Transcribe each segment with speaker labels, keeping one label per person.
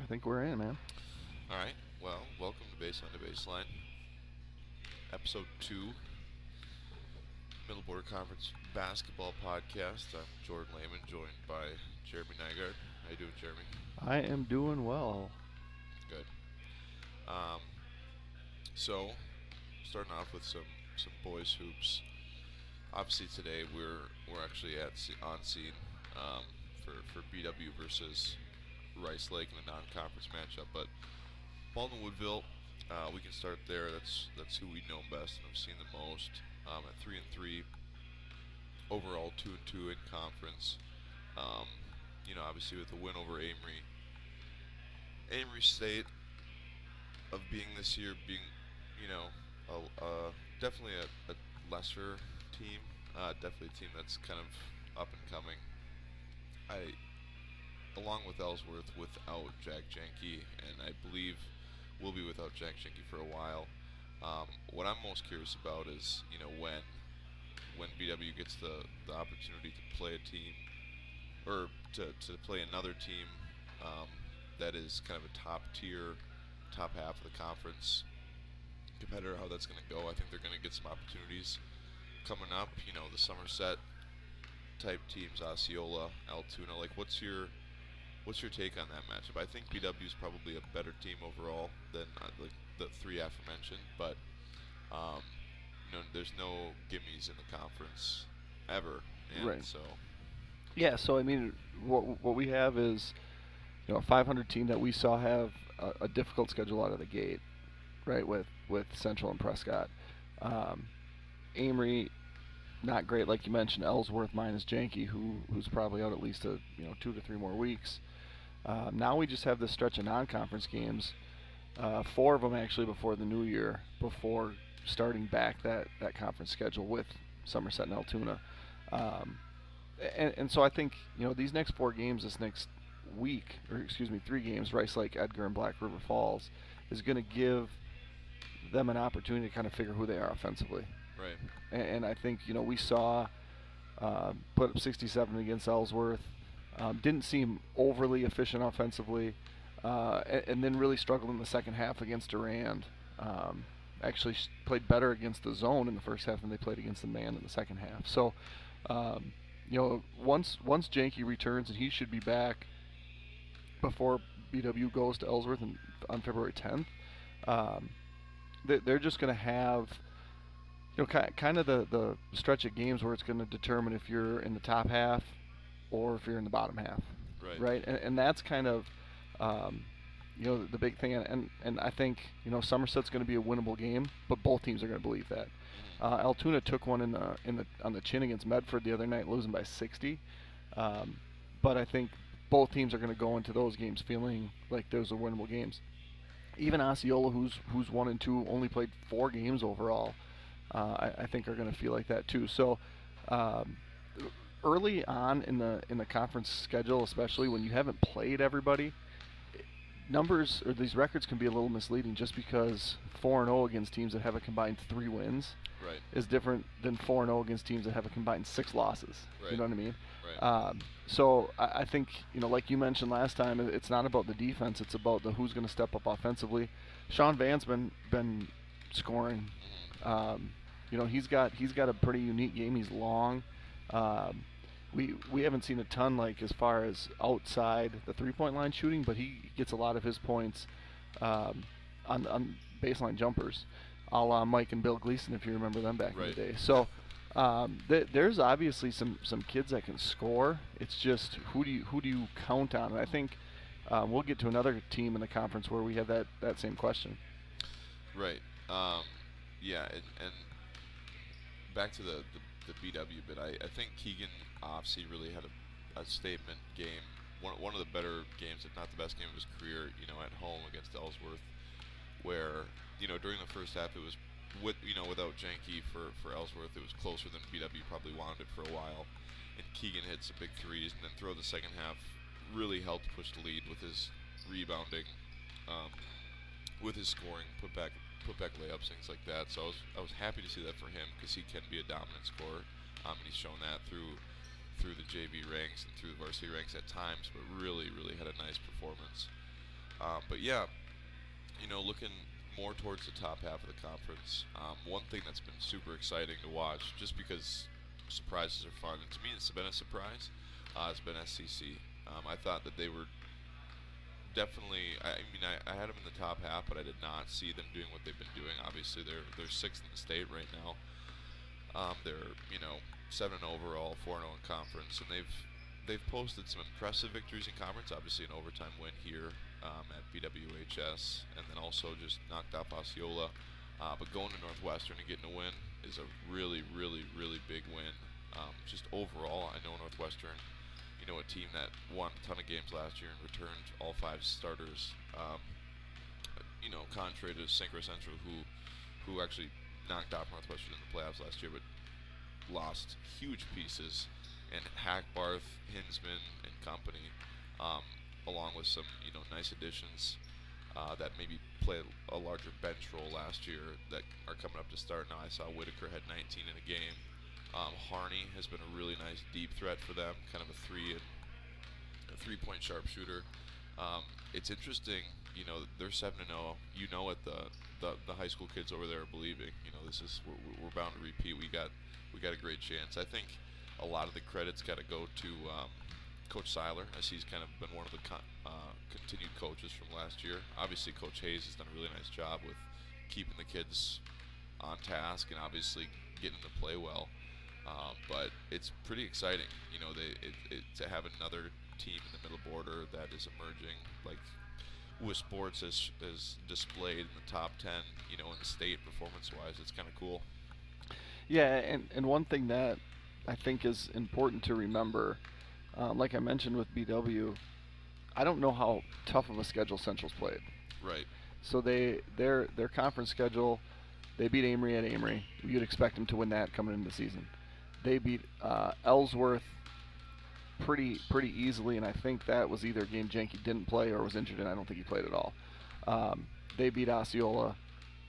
Speaker 1: think we're in, man.
Speaker 2: All right. Well, welcome to Baseline to Baseline, episode 2, Middle Border Conference Basketball Podcast. I'm Jordan Lehman, joined by Jeremy Nygaard. How you doing, Jeremy?
Speaker 1: I am doing well.
Speaker 2: Good. Um, so, starting off with some boys hoops. Obviously, today we're actually on scene um, for BW versus Rice Lake in a non-conference matchup, but Baldwin Woodville, we can start there. That's who we know best and have seen the most. At 3-3 overall, 2-2 in conference. Um, Obviously with the win over Amory State of being this year being, definitely a lesser team. Definitely a team that's kind of up and coming. I, along with Ellsworth, without Jack Jenke, and I believe will be without Jack Jenke for a while. What I'm most curious about is, when BW gets the opportunity to play a team, or to play another team um, that is kind of a top tier, top half of the conference competitor, how that's going to go. I think they're going to get some opportunities coming up. The Somerset type teams, Osceola, Altoona. Like, what's your take on that matchup? I think BW is probably a better team overall than like the three aforementioned, but um, there's no gimmies in the conference ever, and
Speaker 1: Right.
Speaker 2: so
Speaker 1: Yeah. So I mean, what we have is a 500 team that we saw have a difficult schedule out of the gate, right? With Central and Prescott. Um, Amory, not great, like you mentioned. Ellsworth minus Janke, who's probably out at least 2 to 3 more weeks. Now we just have this stretch of non-conference games, 4 of them actually before the new year, before starting back that conference schedule with Somerset and Altoona. Um, and so I think these next 4 games, this next week, or excuse me, 3 games, Rice Lake, Edgar, and Black River Falls, is going to give them an opportunity to kind of figure who they are offensively.
Speaker 2: right,
Speaker 1: And I think we saw put up 67 against Ellsworth. Didn't seem overly efficient offensively, and then really struggled in the second half against Durand. Actually played better against the zone in the first half than they played against the man in the second half. So, um, once Janke returns, and he should be back before BW goes to Ellsworth on February 10th, um, they're just going to have kind of the stretch of games where it's going to determine if you're in the top half or if you're in the bottom half,
Speaker 2: right,
Speaker 1: right? And that's kind of um, the big thing. And I think Somerset's going to be a winnable game, but both teams are going to believe that. Altoona took one on the chin against Medford the other night, losing by 60. Um, but I think both teams are going to go into those games feeling like those are winnable games. Even Osceola, who's 1-2, only played 4 games overall. I think are going to feel like that too. So um, early on in the conference schedule, especially when you haven't played everybody, numbers or these records can be a little misleading just because 4-0 against teams that have a combined 3 wins
Speaker 2: right,
Speaker 1: is different than 4-0 against teams that have a combined 6 losses.
Speaker 2: right,
Speaker 1: You know what I mean?
Speaker 2: right,
Speaker 1: So I think like you mentioned last time, it's not about the defense; it's about the who's going to step up offensively. Sean Van's been scoring. Um, he's got a pretty unique game. He's long. Um, we haven't seen a ton like as far as outside the 3-point line shooting, but he gets a lot of his points um, on baseline jumpers, a la Mike and Bill Gleason, if you remember them back in the
Speaker 2: right.
Speaker 1: day. So there's obviously some kids that can score. It's just who do you count on? And I think we'll get to another team in the conference where we have that same question.
Speaker 2: Right. Yeah, and back to the BW bit, I think Keegan Offsey really had a statement game. One of the better games, if not the best game of his career, at home against Ellsworth, where, during the first half it was without Janke for Ellsworth, it was closer than BW probably wanted it for a while. And Keegan hit some big threes, and then throughout the second half really helped push the lead with his rebounding, um, with his scoring, put back layups, things like that. So I was happy to see that for him because he can be a dominant scorer, and he's shown that through the JV ranks and through the varsity ranks at times. But really had a nice performance But yeah, looking more towards the top half of the conference, one thing that's been super exciting to watch, just because surprises are fun, and to me it's been a surprise, has been SCC. I thought that they were definitely. I mean, I had them in the top half, but I did not see them doing what they've been doing. Obviously, they're sixth in the state right now. They're 7-0 overall, 4-0 in conference, and they've posted some impressive victories in conference. Obviously, an overtime win here at BWHS, and then also just knocked off Osceola. But going to Northwestern and getting a win is a really, really, really big win. Just overall, I know Northwestern, a team that won a ton of games last year and returned all 5 starters. Contrary to St. Croix Central, who actually knocked off Northwestern in the playoffs last year, but lost huge pieces, and Hackbarth, Hinsman, and company, along with some nice additions that maybe played a larger bench role last year that are coming up to start now. I saw Whitaker had 19 in a game. Harney has been a really nice deep threat for them, kind of a three-point sharpshooter. It's interesting, they're 7-0. What the high school kids over there are believing. This is we're bound to repeat. We got a great chance. I think a lot of the credit's got to go to Coach Seiler, as he's kind of been one of the continued coaches from last year. Obviously, Coach Hayes has done a really nice job with keeping the kids on task and obviously getting them to play well. But it's pretty exciting, to have another team in the middle border that is emerging, like with sports as displayed in the top 10, in the state performance-wise. It's kind of cool.
Speaker 1: Yeah, and one thing that I think is important to remember, like I mentioned with BW, I don't know how tough of a schedule Central's played.
Speaker 2: Right.
Speaker 1: So their conference schedule, they beat Amory at Amory. You'd expect them to win that coming into the season. They beat Ellsworth pretty easily, and I think that was either a game Janke didn't play or was injured, and I don't think he played at all. They beat Osceola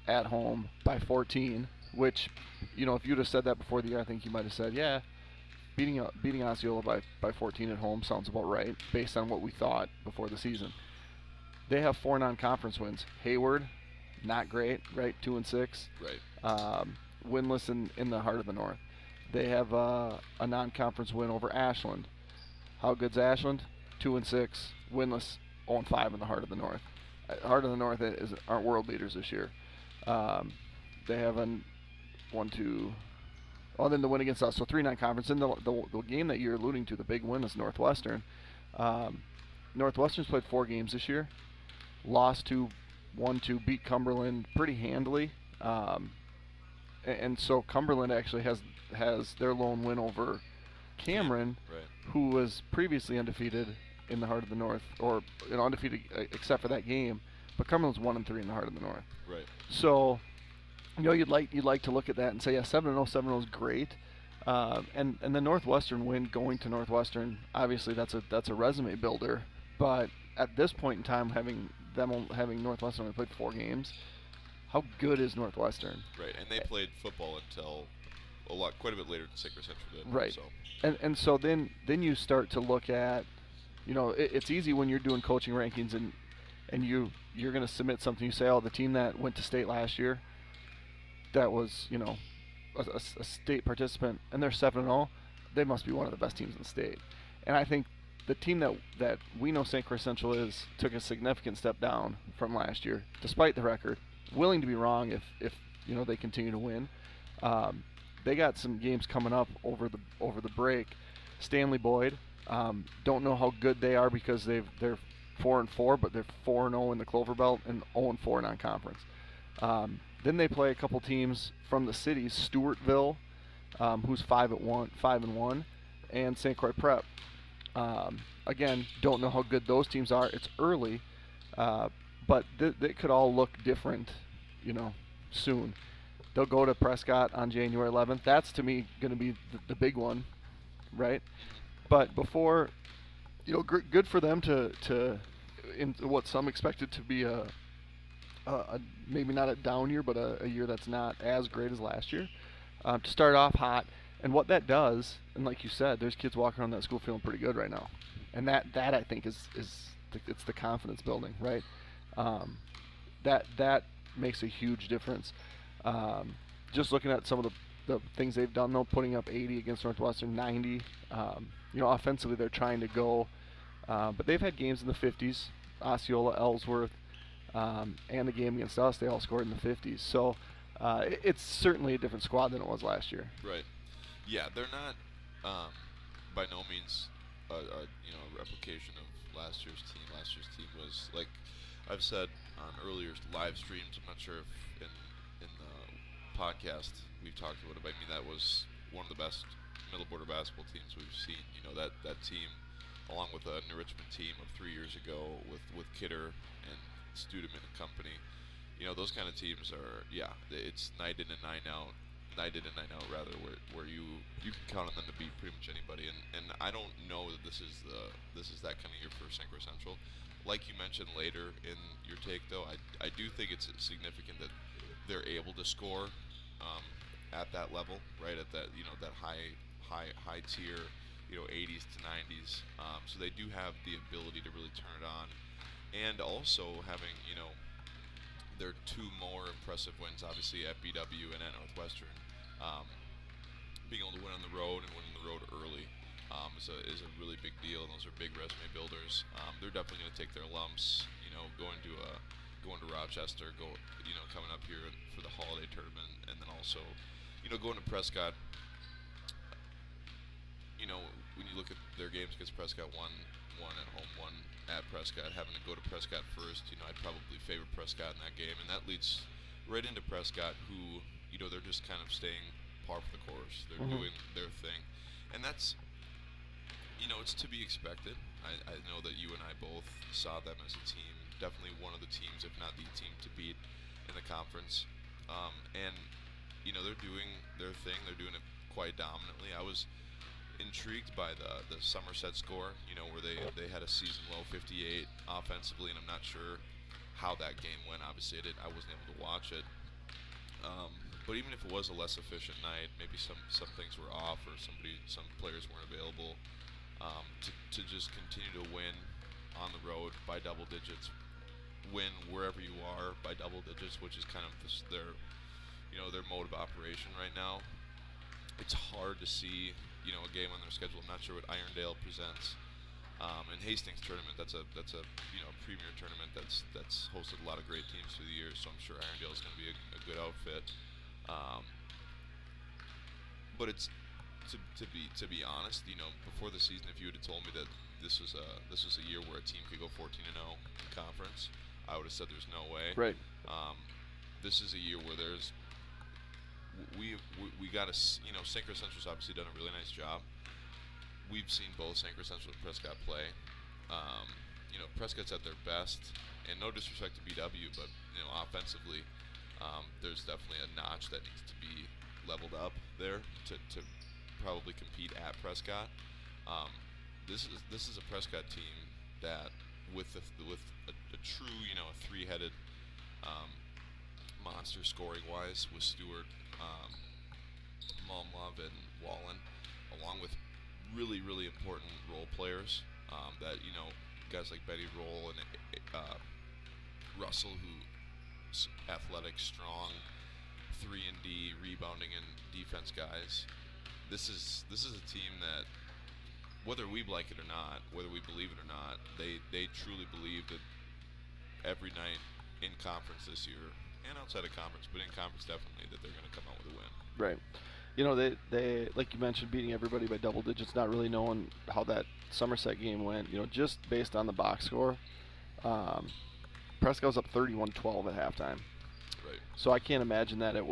Speaker 1: at home by 14, which, if you'd have said that before the year, I think you might have said, yeah, beating Osceola by 14 at home sounds about right, based on what we thought before the season. They have 4 non-conference wins. Hayward, not great, right? 2-6.
Speaker 2: Right.
Speaker 1: Winless in the heart of the North. They have a non-conference win over Ashland. How good's Ashland? 2-6, winless, 0-5 in the heart of the North. Heart of the North aren't world leaders this year. They have then the win against us. So 3 non-conference. And the game that you're alluding to, the big win, is Northwestern. Northwestern's played 4 games this year. Lost 2, won 2, beat Cumberland pretty handily. And so Cumberland actually has their lone win over Cameron,
Speaker 2: right,
Speaker 1: who was previously undefeated in the heart of the North, or undefeated except for that game. But Cumberland's 1-3 in the heart of the North.
Speaker 2: Right.
Speaker 1: So, you'd like to look at that and say, yeah, 7-0 is great. And the Northwestern win, going to Northwestern, obviously that's a resume builder. But at this point in time, having Northwestern only played 4 games, how good is Northwestern?
Speaker 2: Right, and they played football until quite a bit later than St. Croix Central did.
Speaker 1: Right.
Speaker 2: So.
Speaker 1: And so then you start to look at, it's easy when you're doing coaching rankings and you're going to submit something. You say, oh, the team that went to state last year, that was a state participant, and they're 7-0, they must be one of the best teams in the state. And I think the team that we know St. Croix Central is took a significant step down from last year, despite the record. Willing to be wrong if they continue to win. They got some games coming up over the break. Stanley Boyd, don't know how good they are because they're 4-4, but they're 4-0 in the Clover Belt and 0-4 non-conference. Then they play a couple teams from the cities, Stewartville, who's 5-1, and St. Croix Prep. Again, don't know how good those teams are. It's early, but they could all look different, soon. They'll go to Prescott on January 11th. That's, to me, going to be the big one, right? But before, good for them to in what some expected to be a maybe not a down year, but a year that's not as great as last year, to start off hot. And what that does, and like you said, there's kids walking around that school feeling pretty good right now, and that I think is it's the confidence building, right? Um, that makes a huge difference. Um, just looking at some of the things they've done though, putting up 80 against Northwestern, 90. Offensively they're trying to go, but they've had games in the 50s. Osceola, Ellsworth, and the game against us, they all scored in the 50s. So it's certainly a different squad than it was last year.
Speaker 2: Right. Yeah, they're not by no means a replication of last year's team. Last year's team was, like I've said on earlier live streams. I'm not sure if in the podcast we've talked about it, but I mean that was one of the best middle border basketball teams we've seen. That team, along with the New Richmond team of 3 years ago with Kidder and Studeman and company. Those kind of teams are, it's night in and night out. Night in and night out, rather, where you can count on them to beat pretty much anybody. And I don't know that this is that kind of year for St. Croix Central. Like you mentioned later in your take, though, I do think it's significant that they're able to score at that level, right? At that that high tier, 80s to 90s. So they do have the ability to really turn it on, and also having their two more impressive wins, obviously at BW and at Northwestern. Being able to win on the road and win on the road early is a really big deal, and those are big resume builders. They're definitely going to take their lumps, going to Rochester, coming up here for the holiday tournament, and then also, going to Prescott. When you look at their games against Prescott, one at home, one at Prescott, having to go to Prescott first, I'd probably favor Prescott in that game, and that leads right into Prescott, who, they're just kind of staying par for the course. They're doing their thing, and that's, it's to be expected. I know that you and I both saw them as a team, definitely one of the teams, if not the team, to beat in the conference, and, they're doing their thing. They're doing it quite dominantly. I was intrigued by the Somerset score, where they had a season low 58 offensively, and I'm not sure how that game went. Obviously, I wasn't able to watch it. But even if it was a less efficient night, maybe some things were off, or some players weren't available, to just continue to win on the road by double digits, win wherever you are by double digits, which is kind of their mode of operation right now. It's hard to see a game on their schedule. I'm not sure what Irondale presents. And Hastings tournament, that's a premier tournament that's hosted a lot of great teams through the years, so I'm sure Irondale is going to be a good outfit. But it's to be honest, before the season, if you would have told me that this was a year where a team could go 14-0 in conference, I would have said there's no way.
Speaker 1: Right.
Speaker 2: This is a year where we got to, St. Croix Central's obviously done a really nice job. We've seen both St. Croix Central and Prescott play. Prescott's at their best, and no disrespect to BW, but offensively, there's definitely a notch that needs to be leveled up there to probably compete at Prescott. This is a Prescott team that with a true a three-headed monster scoring wise with Stewart, Malmlove, and Wallen, along with really, really important role players that guys like Betty Roll and Russell, who athletic, strong, 3-and-D rebounding and defense guys. This is a team that, whether we like it or not, whether we believe it or not, they truly believe that every night in conference this year, and outside of conference, but in conference definitely, that they're going to come out with a win.
Speaker 1: Right. They like you mentioned, beating everybody by double digits, not really knowing how that Somerset game went. Just based on the box score, Prescott was up 31-12 at halftime.
Speaker 2: Right.
Speaker 1: So I can't imagine that it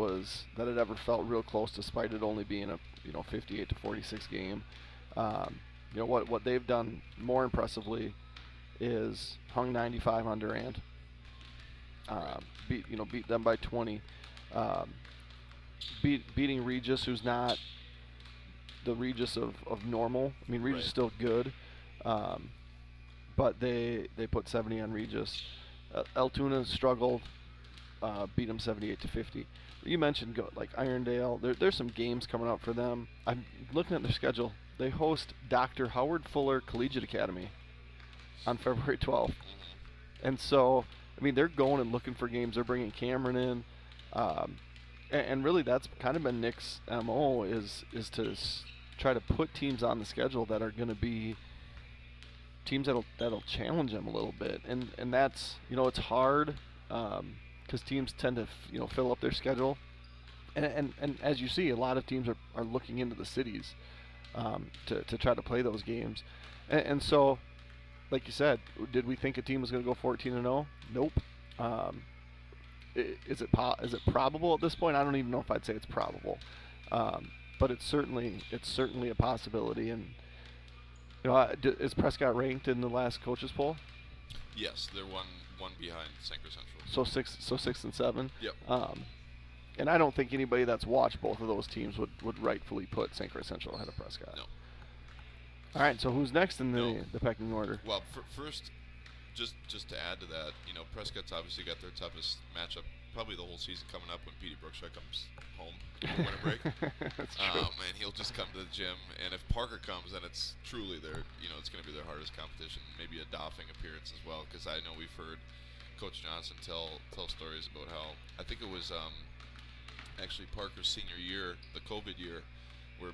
Speaker 1: ever felt real close, despite it only being a 58-46 game. What they've done more impressively is hung 95 on Durand. Beat them by 20. Beating Regis, who's not the Regis of normal. I mean, Regis is still good, but they put 70 on Regis. Altoona struggled, beat them 78-50. You mentioned like Irondale. There's some games coming up for them. I'm looking at their schedule. They host Dr. Howard Fuller Collegiate Academy on February 12th, and so I mean, they're going and looking for games. They're bringing Cameron in, um, and really that's kind of been Nick's mo is to try to put teams on the schedule that are going to be teams that'll challenge them a little bit, and that's it's hard because teams tend to fill up their schedule, and as you see, a lot of teams are looking into the cities to try to play those games, and so like you said, did we think a team was going to go 14-0? Nope. Um, is it probable at this point? I don't even know if I'd say it's probable, but it's certainly a possibility. And is Prescott ranked in the last coaches poll?
Speaker 2: Yes, they're one behind St. Croix Central.
Speaker 1: So 6 and 7.
Speaker 2: Yep.
Speaker 1: And I don't think anybody that's watched both of those teams would rightfully put St. Croix Central ahead of Prescott.
Speaker 2: No.
Speaker 1: All right, so who's next in the pecking order?
Speaker 2: Well, first, just to add to that, Prescott's obviously got their toughest matchup probably the whole season coming up when Petey Brookshire comes home from winter break.
Speaker 1: That's true.
Speaker 2: And he'll just come to the gym, and if Parker comes, then it's truly it's going to be their hardest competition, maybe a doffing appearance as well, because I know we've heard Coach Johnson tell stories about how, I think it was actually Parker's senior year, the COVID year, where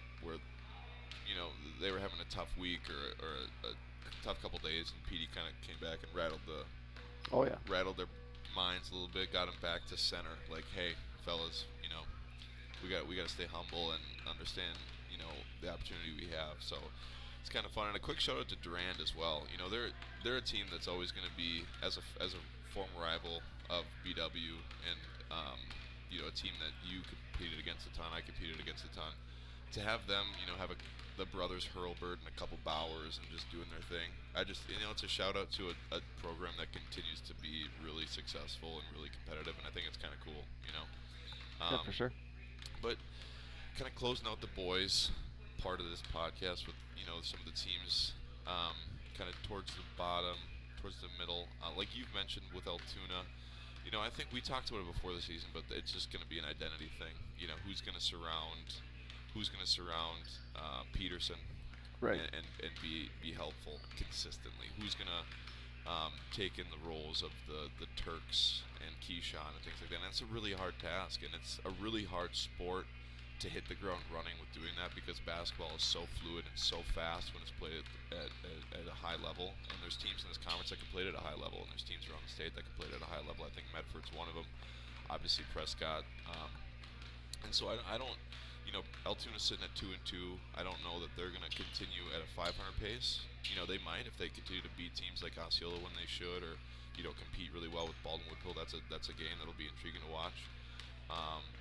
Speaker 2: they were having a tough week or a tough couple days, and Petey kind of came back and rattled their minds a little bit, got them back to center. Like, hey, fellas, we got to stay humble and understand, the opportunity we have. So it's kind of fun. And a quick shout out to Durand as well. They're a team that's always going to be as a former rival of BW, and a team that you competed against a ton. I competed against a ton. To have them, have the brothers Hurlburt and a couple Bowers and just doing their thing. It's a shout out to a program that continues to be really successful and really competitive, and I think it's kind of cool,
Speaker 1: Yeah, for sure.
Speaker 2: But kind of closing out the boys part of this podcast with, some of the teams kind of towards the bottom, towards the middle. Like you've mentioned with Altoona, I think we talked about it before the season, but it's just going to be an identity thing. Who's going to surround Peterson,
Speaker 1: right,
Speaker 2: and be helpful consistently. Who's going to take in the roles of the Turks and Keyshawn and things like that. And that's a really hard task, and it's a really hard sport to hit the ground running with doing that, because basketball is so fluid and so fast when it's played at a high level. And there's teams in this conference that can play it at a high level, and there's teams around the state that can play it at a high level. I think Medford's one of them. Obviously Prescott. And so I don't. Altoona's sitting at 2-2. I don't know that they're going to continue at a 500 pace. They might if they continue to beat teams like Osceola when they should, or compete really well with Baldwin Woodville. That's a game that'll be intriguing to watch.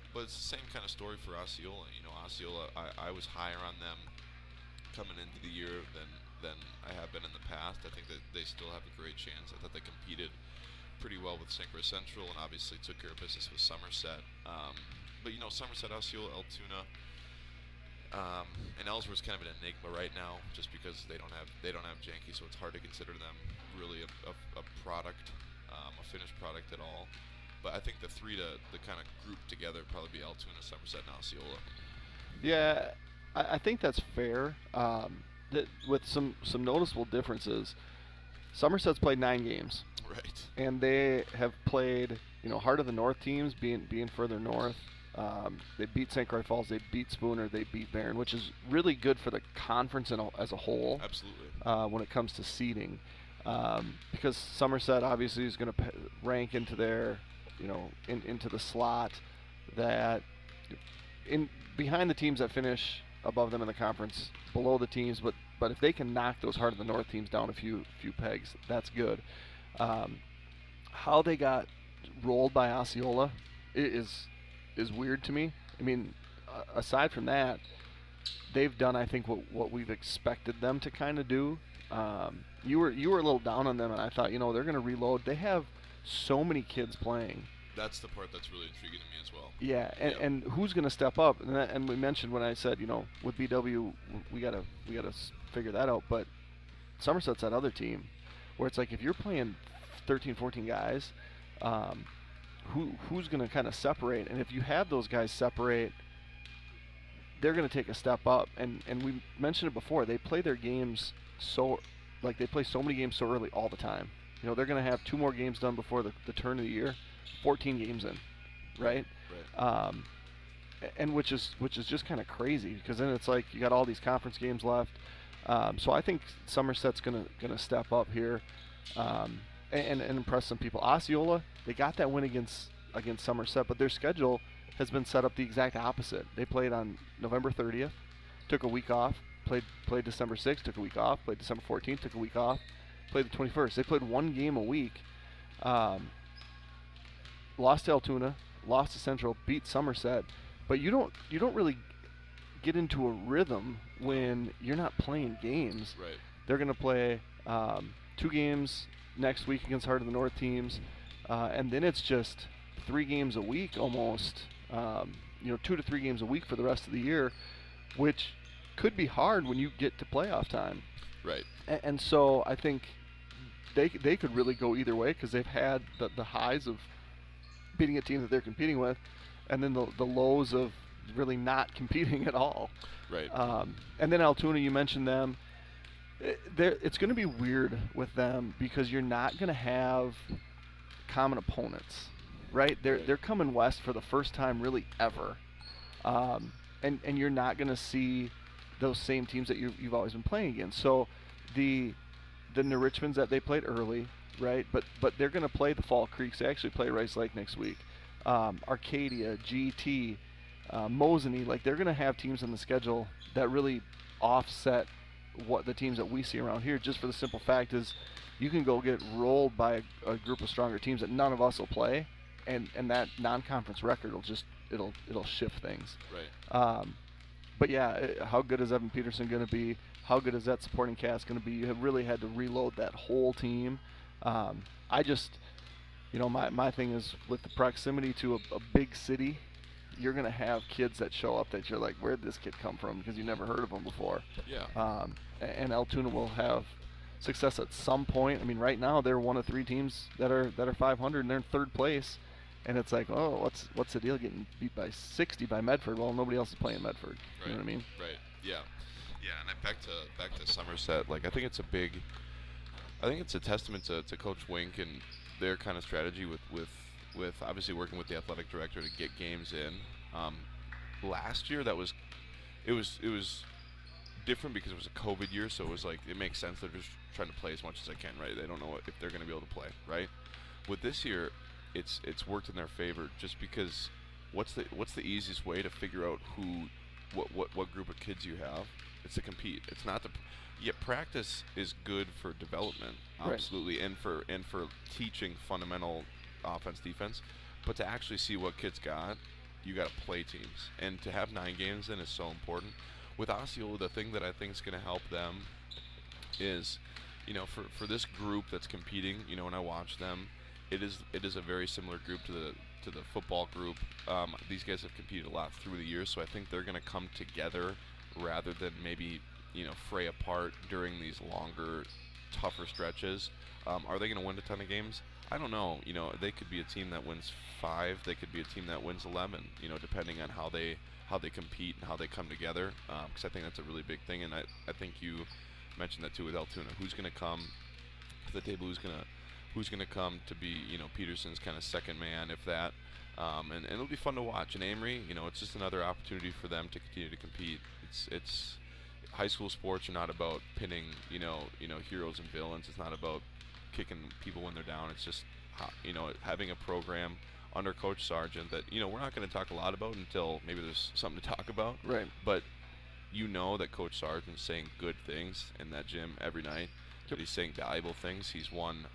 Speaker 2: But it's the same kind of story for Osceola. Osceola, I was higher on them coming into the year than I have been in the past. I think that they still have a great chance. I thought they competed pretty well with St. Croix Central, and obviously took care of business with Somerset. But Somerset, Osceola, Altoona, and Ellsworth's kind of an enigma right now, just because they don't have Janky, so it's hard to consider them really a product, a finished product at all. But I think the three to kind of group together would probably be Altoona, Somerset, and Osceola.
Speaker 1: Yeah, I think that's fair. With some noticeable differences, Somerset's played 9 games.
Speaker 2: Right.
Speaker 1: And they have played, Heart of the North teams being further north. They beat St. Croix Falls, they beat Spooner, they beat Barron, which is really good for the conference as a whole.
Speaker 2: Absolutely.
Speaker 1: When it comes to seeding, because Somerset obviously is going to rank into their, into the slot that behind the teams that finish above them in the conference, below the teams, but if they can knock those Heart of the North teams down a few pegs, that's good. How they got rolled by Osceola is weird to me. I mean, aside from that, they've done, I think, what we've expected them to kind of do. You were a little down on them, and I thought, they're going to reload. They have so many kids playing.
Speaker 2: That's the part that's really intriguing to me as well.
Speaker 1: Yeah, and who's going to step up? And we mentioned when I said, with BW, we gotta figure that out. But Somerset's that other team where it's like if you're playing 13, 14 guys, who's going to kind of separate? And if you have those guys separate, they're going to take a step up. And we mentioned it before. They play their games they play so many games so early all the time. they're going to have 2 more games done before the turn of the year, 14 games in, right?
Speaker 2: Right.
Speaker 1: And which is just kind of crazy, because then it's like you got all these conference games left. So I think Somerset's gonna step up here, and impress some people. Osceola, they got that win against Somerset, but their schedule has been set up the exact opposite. They played on November 30th, took a week off, played December 6th, took a week off, played December 14th, took a week off, played the 21st. They played 1 game a week. Lost to Altoona, lost to Central, beat Somerset, but you don't really get into a rhythm when you're not playing games.
Speaker 2: Right.
Speaker 1: They're going to play 2 games next week against Heart of the North teams, and then it's just 3 games a week almost. 2 to 3 games a week for the rest of the year, which could be hard when you get to playoff time.
Speaker 2: Right.
Speaker 1: And so I think they could really go either way, because they've had the highs of beating a team that they're competing with, and then the lows of really not competing at all.
Speaker 2: Right.
Speaker 1: And then Altoona, you mentioned them. It's going to be weird with them, because you're not going to have common opponents, right? They're coming west for the first time really ever, and you're not going to see those same teams that you've always been playing against. So the New Richmonds that they played early, right? But they're going to play the Fall Creeks. They actually play Rice Lake next week. Arcadia, GT, Mosinee, like they're going to have teams on the schedule that really offset what the teams that we see around here, just for the simple fact is you can go get rolled by a group of stronger teams that none of us will play, and that non-conference record will just it'll shift things.
Speaker 2: Right.
Speaker 1: But yeah, how good is Evan Peterson going to be? How good is that supporting cast going to be? You have really had to reload that whole team. I just, my thing is with the proximity to a big city, you're going to have kids that show up that you're like, where'd this kid come from? Because you never heard of him before.
Speaker 2: Yeah.
Speaker 1: And Altoona will have success at some point. I mean, right now they're one of 3 teams that are 500, and they're in 3rd place. And it's like, oh, what's the deal getting beat by 60 by Medford? Well, nobody else is playing Medford.
Speaker 2: Right.
Speaker 1: You know what I mean?
Speaker 2: Right. Yeah. Yeah. And back to Somerset. Like, I think it's a testament to Coach Wink and their kind of strategy with obviously working with the athletic director to get games in. Last year it was different because it was a COVID year, so it was like it makes sense. They're just trying to play as much as they can, right? They don't know if they're going to be able to play, right? With this year, it's worked in their favor, just because what's the easiest way to figure out what group of kids you have? It's to compete. It's not to. Yeah, practice is good for development, absolutely, right. and for teaching fundamental offense, defense. But to actually see what kids got, you got to play teams, and to have 9 games in is so important. With Osceola, the thing that I think is going to help them is, for this group that's competing, when I watch them, it is a very similar group to the football group. These guys have competed a lot through the years, so I think they're going to come together rather than maybe fray apart during these longer, tougher stretches. Are they going to win a ton of games? I don't know. They could be a team that wins 5. They could be a team that wins 11. Depending on how they compete and how they come together. Because I think that's a really big thing. And I think you mentioned that too with Altoona. Who's going to come to the table? Who's going to come to be Peterson's kind of second man, if that. And it'll be fun to watch. And Amory, it's just another opportunity for them to continue to compete. It's high school sports are not about pinning heroes and villains. It's not about kicking people when they're down. It's just having a program under Coach Sargent that we're not going to talk a lot about until maybe there's something to talk about.
Speaker 1: Right.
Speaker 2: But that Coach Sargent's saying good things in that gym every night. That he's saying valuable things. He's won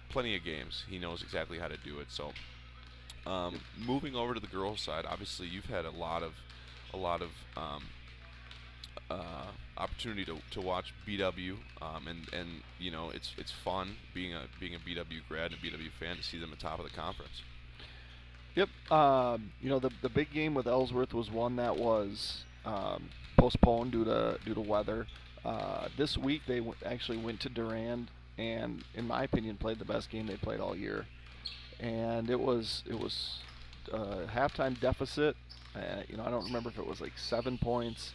Speaker 2: plenty of games. He knows exactly how to do it. So moving over to the girls' side, obviously you've had a lot of opportunity to watch BW, and it's fun being a BW grad and a BW fan to see them at the top of the conference.
Speaker 1: Yep. The big game with Ellsworth was one that was postponed due to weather. This week they actually went to Durand and, in my opinion, played the best game they played all year. And it was a halftime deficit. I don't remember if it was like 7 points.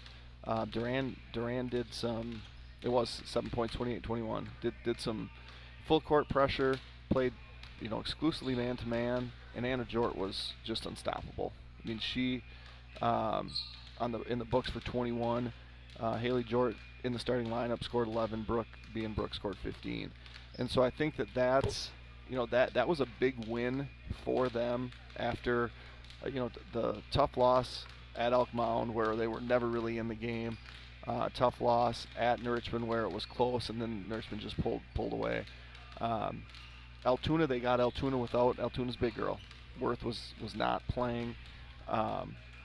Speaker 1: Durand did some. It was 7 points, 28-21. Did some full court pressure, played, exclusively man to man, and Anna Jort was just unstoppable. I mean, she in the books for 21. Haley Jort in the starting lineup scored 11. Brooke scored 15, and so I think that's that was a big win for them after the tough loss at Elk Mound where they were never really in the game. Tough loss at Richmond where it was close, and then Richmond just pulled away. Altoona, they got Altoona without Altoona's big girl. Worth was not playing,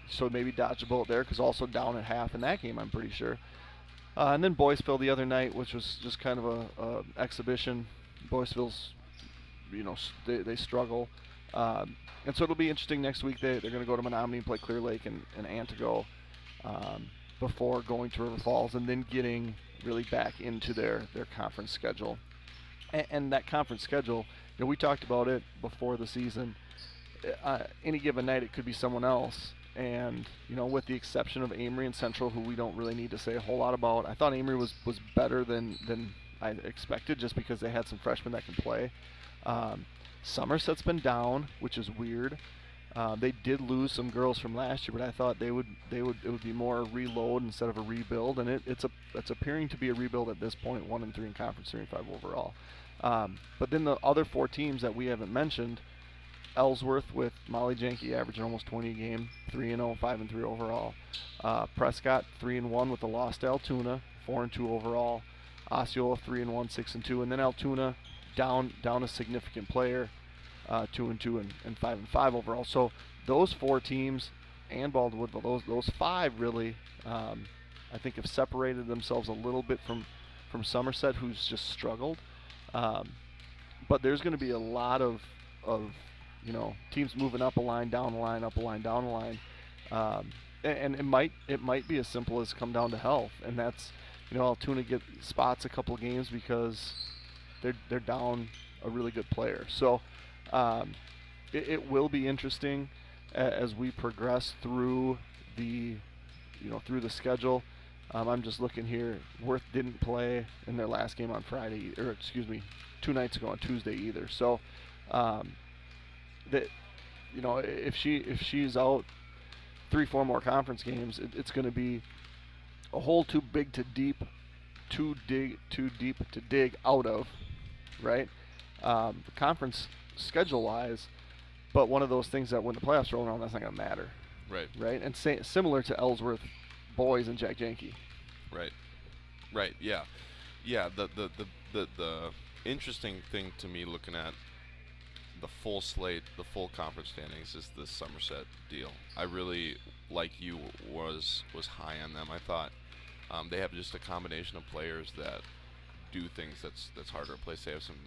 Speaker 1: so maybe dodged a bullet there because also down at half in that game, I'm pretty sure. And then Boyceville the other night, which was just kind of a exhibition. Boyceville's, they struggle. And so it'll be interesting next week. They're going to go to Menominee and play Clear Lake and Antigo before going to River Falls and then getting really back into their conference schedule. And that conference schedule, we talked about it before the season. Any given night it could be someone else. And, with the exception of Amory and Central, who we don't really need to say a whole lot about, I thought Amory was better than I expected just because they had some freshmen that can play. Somerset's been down, which is weird. They did lose some girls from last year, but I thought it would be more a reload instead of a rebuild, and it's appearing to be a rebuild at this point, 1-3 in conference, 3-5 overall. But then the other 4 teams that we haven't mentioned, Ellsworth with Molly Janke averaging almost 20 a game, 3-0, 5-3 overall. Prescott 3-1 with a loss to Altoona, 4-2 overall. Osceola 3-1, 6-2, and then Altoona down a significant player, 2-2 and 5-5 overall. So those 4 teams and Baldwin Woodville, those 5 really, I think have separated themselves a little bit from Somerset, who's just struggled. But there's going to be a lot of teams moving up a line, down a line, up a line, down a line, and it might be as simple as come down to health, and that's Altoona get spots a couple of games because they're down a really good player. So it will be interesting as we progress through the schedule. I'm just looking here. Worth didn't play in their last game on Friday, or excuse me, 2 nights ago on Tuesday either. So if she's out 3-4 more conference games, it's going to be a hole too deep to dig out of, right? Conference schedule-wise, but one of those things that when the playoffs roll around, that's not going to matter. Right? And similar to Ellsworth boys and Jack Janke.
Speaker 3: Right. Yeah. The interesting thing to me looking at the full slate, the full conference standings, is the Somerset deal. I really, like you, was high on them. I thought they have just a combination of players that do things that's hard to replace. They have some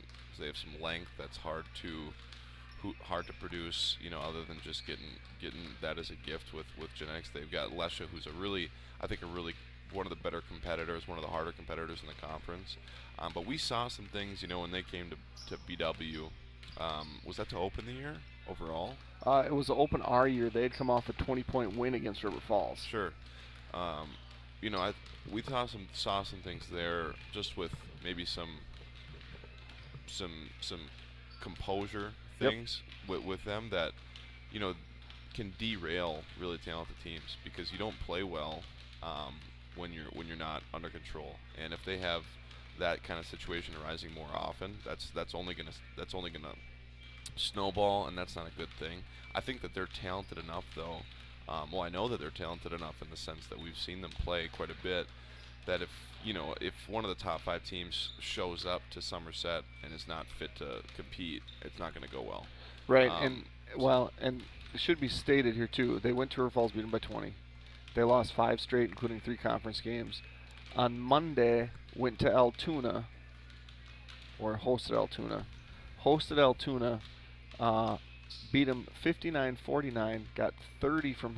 Speaker 3: length that's hard to produce, other than just getting that as a gift with genetics. They've got Lesha, who's I think a really one of the better competitors, one of the harder competitors in the conference. But we saw some things, when they came to BW. Was that to open the year overall?
Speaker 1: It was to open our year. They had come off a 20-point win against River Falls.
Speaker 3: Sure. We saw some things there, just with maybe some composure things with them that can derail really talented teams, because you don't play well when you're not under control. And if they have that kind of situation arising more often, that's only gonna snowball, and that's not a good thing. I think that they're talented enough, though. I know that they're talented enough in the sense that we've seen them play quite a bit, that if one of the top 5 teams shows up to Somerset and is not fit to compete, it's not going to go well.
Speaker 1: Right, and it should be stated here too, they went to River Falls, beat them by 20. They lost 5 straight, including 3 conference games. On Monday, went to Altoona, or hosted Altoona, beat them 59-49, got 30 from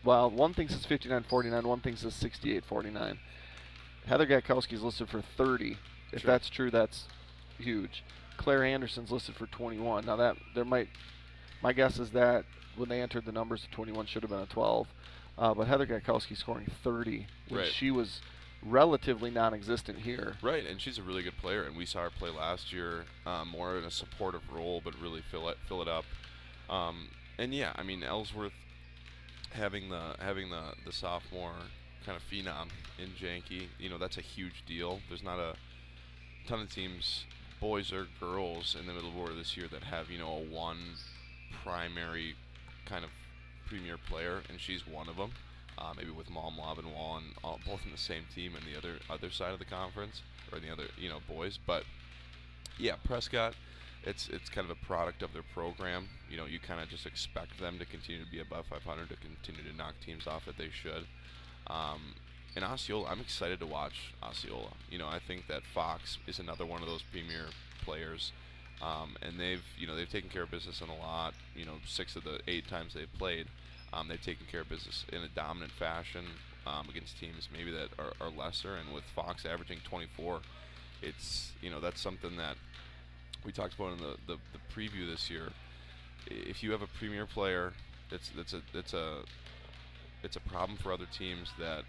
Speaker 1: one thing says 59-49, one thing says 68-49. Heather Gatkowski's listed for 30. If that's true, that's huge. Claire Anderson's listed for 21. Now my guess is that when they entered the numbers, the 21 should have been a 12. But Heather Gatkowski scoring 30 when she was relatively non-existent here.
Speaker 3: Right, and she's a really good player, and we saw her play last year, more in a supportive role, but really fill it up. And yeah, I mean Ellsworth having the sophomore kind of phenom in Janke, that's a huge deal. There's not a ton of teams, boys or girls, in the middle order this year that have a one primary kind of premier player, and she's one of them. Maybe with Malmlob and Wallen both in the same team and the other side of the conference, or the other boys. But yeah, Prescott, it's kind of a product of their program. You kind of just expect them to continue to be above 500, to continue to knock teams off that they should. And Osceola, I'm excited to watch Osceola. I think that Fox is another one of those premier players, and they've taken care of business in a lot. 6 of the 8 times they've played, they've taken care of business in a dominant fashion against teams maybe that are lesser. And with Fox averaging 24, it's that's something that we talked about in the preview this year. If you have a premier player, it's a problem for other teams that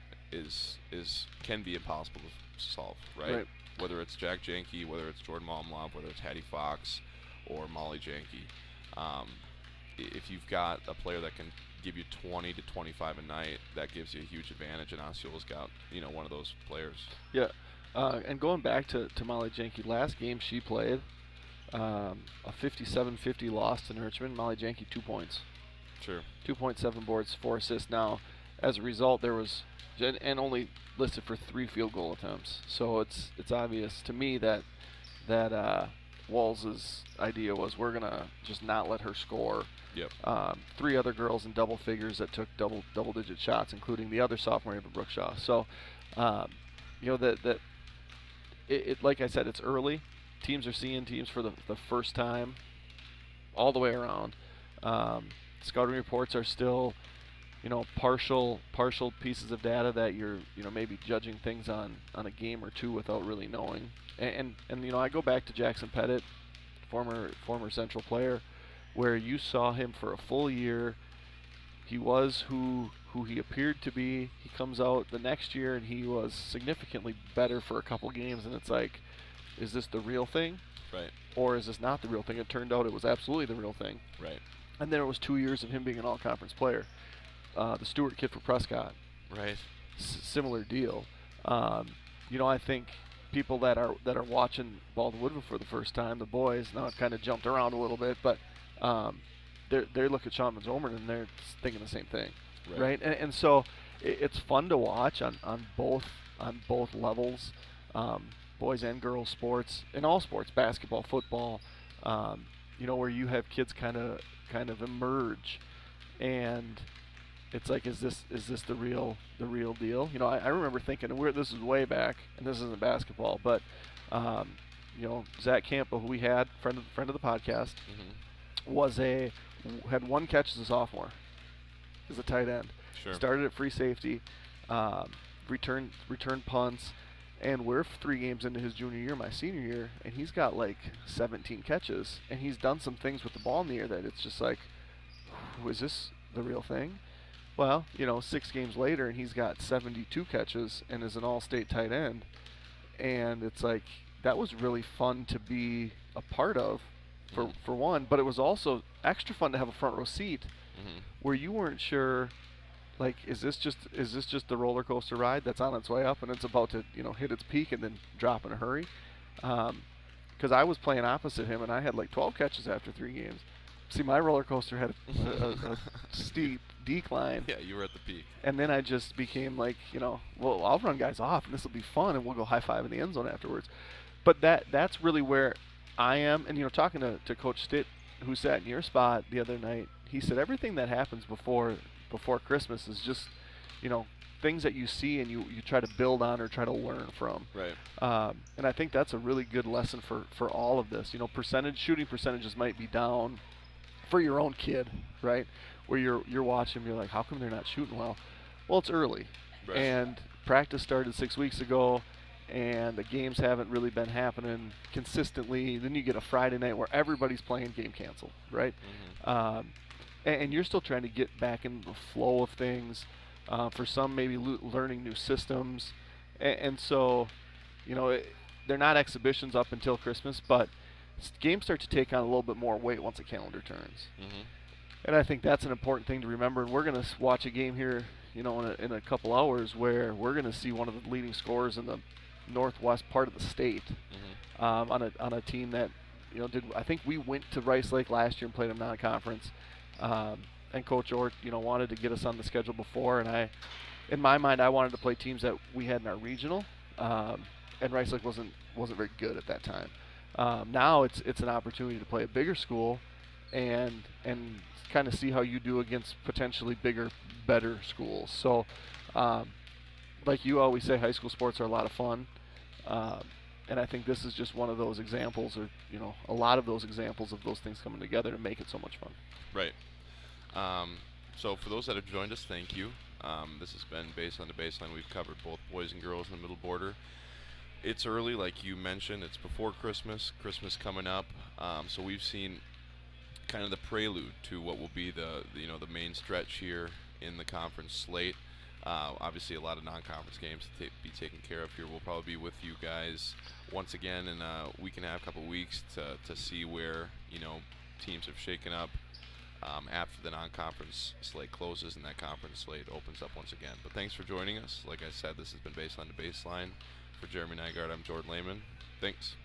Speaker 3: can be impossible to solve, right? Whether it's Jack Janke, whether it's Jordan Malmlob, whether it's Hattie Fox or Molly Janke. If you've got a player that can give you 20 to 25 a night, that gives you a huge advantage, and Osceola's got one of those players.
Speaker 1: Yeah, and going back to Molly Janke, last game she played, a 57-50 loss to Richmond. Molly Janke 2 points.
Speaker 3: Sure.
Speaker 1: 2.7 boards, 4 assists. Now, as a result, there was and only listed for 3 field goal attempts. So it's obvious to me that Walls' idea was, we're gonna just not let her score.
Speaker 3: Yep.
Speaker 1: 3 other girls in double figures that took double-digit shots, including the other sophomore, Ava Brookshaw. So, that like I said, it's early. Teams are seeing teams for the first time all the way around. Scouting reports are still, partial pieces of data that you're, maybe judging things on a game or two without really knowing. And I go back to Jackson Pettit, former Central player, where you saw him for a full year. He was who he appeared to be. He comes out the next year and he was significantly better for a couple games, and it's like, is this the real thing?
Speaker 3: Right.
Speaker 1: Or is this not the real thing? It turned out it was absolutely the real thing.
Speaker 3: Right.
Speaker 1: And then it was 2 years of him being an all-conference player. The Stewart kid for Prescott.
Speaker 3: Right.
Speaker 1: Similar deal. I think people that are watching Baldwin Woodville for the first time, the boys, now I've kind of jumped around a little bit, but they look at Sean Zomerman and they're thinking the same thing, right? And so it's fun to watch on both levels, boys and girls sports, in all sports, basketball, football, where you have kids kind of emerge, and it's like, is this the real deal? I remember thinking, this is way back, and this isn't basketball, but Zach Campbell, who we had, friend of the podcast, had 1 catch as a sophomore, as a tight end.
Speaker 3: Sure.
Speaker 1: Started at free safety, returned punts, and we're 3 games into his junior year, my senior year, and he's got like 17 catches, and he's done some things with the ball in the air that it's just like, is this the real thing? Well, 6 games later, and he's got 72 catches and is an all-state tight end, and it's like, that was really fun to be a part of, for one, but it was also extra fun to have a front row seat, where you weren't sure, like, is this just the roller coaster ride that's on its way up and it's about to hit its peak and then drop in a hurry? Because I was playing opposite him and I had like 12 catches after 3 games. See, my roller coaster had a steep decline.
Speaker 3: Yeah, you were at the peak.
Speaker 1: And then I just became like, well, I'll run guys off and this will be fun and we'll go high five in the end zone afterwards. But that's really where I am. And talking to Coach Stitt, who sat in your spot the other night, he said everything that happens before Christmas is just, things that you see and you try to build on or try to learn from.
Speaker 3: Right.
Speaker 1: And I think that's a really good lesson for all of this. Shooting percentages might be down for your own kid, right? Where you're watching, you're like, how come they're not shooting well? Well, it's early,
Speaker 3: right.
Speaker 1: And practice started 6 weeks ago, and the games haven't really been happening consistently. Then you get a Friday night where everybody's playing, game canceled, right? And you're still trying to get back in the flow of things. For some, maybe learning new systems. and so, they're not exhibitions up until Christmas, but games start to take on a little bit more weight once the calendar turns.
Speaker 3: Mm-hmm.
Speaker 1: And I think that's an important thing to remember. And we're going to watch a game here, in a couple hours where we're going to see one of the leading scorers in the northwest part of the state,
Speaker 3: Mm-hmm.
Speaker 1: on a team that, I think we went to Rice Lake last year and played them non-conference. And Coach Ort, wanted to get us on the schedule before, and in my mind, I wanted to play teams that we had in our regional, and Rice Lake wasn't very good at that time. Now it's an opportunity to play a bigger school, and kind of see how you do against potentially bigger, better schools. So, like you always say, high school sports are a lot of fun, and I think this is just one of those examples, or a lot of those examples of those things coming together to make it so much fun.
Speaker 3: Right. So for those that have joined us, thank you. This has been Baseline to Baseline. We've covered both boys and girls in the middle border. It's early, like you mentioned. It's before Christmas. Christmas coming up. So we've seen kind of the prelude to what will be the main stretch here in the conference slate. Obviously, a lot of non-conference games to be taken care of here. We'll probably be with you guys once again in a week and a half, couple weeks to see where teams have shaken up after the non-conference slate closes and that conference slate opens up once again. But thanks for joining us. Like I said, this has been Baseline to Baseline. For Jeremy Nygaard, I'm Jordan Lehman. Thanks.